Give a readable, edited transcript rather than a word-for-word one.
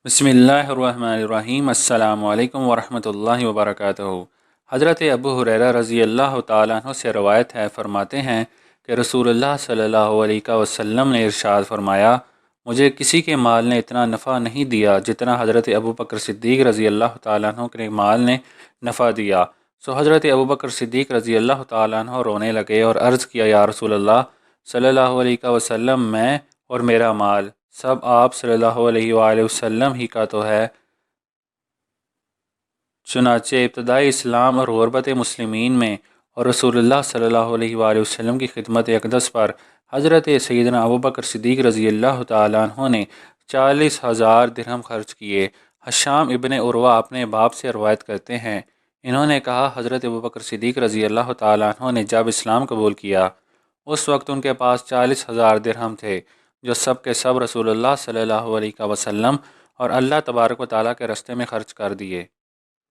بسم اللہ الرحمن الرحیم۔ السلام علیکم ورحمۃ اللہ وبرکاتہ۔ حضرت ابو ہریرہ رضی اللہ تعالیٰ عنہ سے روایت ہے، فرماتے ہیں کہ رسول اللہ صلی اللہ علیہ وسلم نے ارشاد فرمایا، مجھے کسی کے مال نے اتنا نفع نہیں دیا جتنا حضرت ابوبکر صدیق رضی اللہ تعالیٰ عنہ کے مال نے نفع دیا۔ سو حضرت ابوبکر صدیق رضی اللہ تعالیٰ عنہ رونے لگے اور عرض کیا، یا رسول اللہ صلی اللہ علیہ وسلم، میں اور میرا مال سب آپ صلی اللہ علیہ وآلہ وسلم ہی کا تو ہے۔ چنانچہ ابتدائی اسلام اور غربت مسلمین میں اور رسول اللہ صلی اللہ علیہ وآلہ وسلم کی خدمت اقدس پر حضرت سیدنا ابوبکر صدیق رضی اللہ تعالیٰ عنہ نے 40,000 درہم خرچ کیے۔ حشام ابن عروہ اپنے باپ سے روایت کرتے ہیں، انہوں نے کہا، حضرت ابوبکر صدیق رضی اللہ تعالیٰ عنہ نے جب اسلام قبول کیا اس وقت ان کے پاس 40,000 درہم تھے، جو سب کے سب رسول اللہ صلی اللہ علیہ وسلم اور اللہ تبارک و تعالیٰ کے راستے میں خرچ کر دیے۔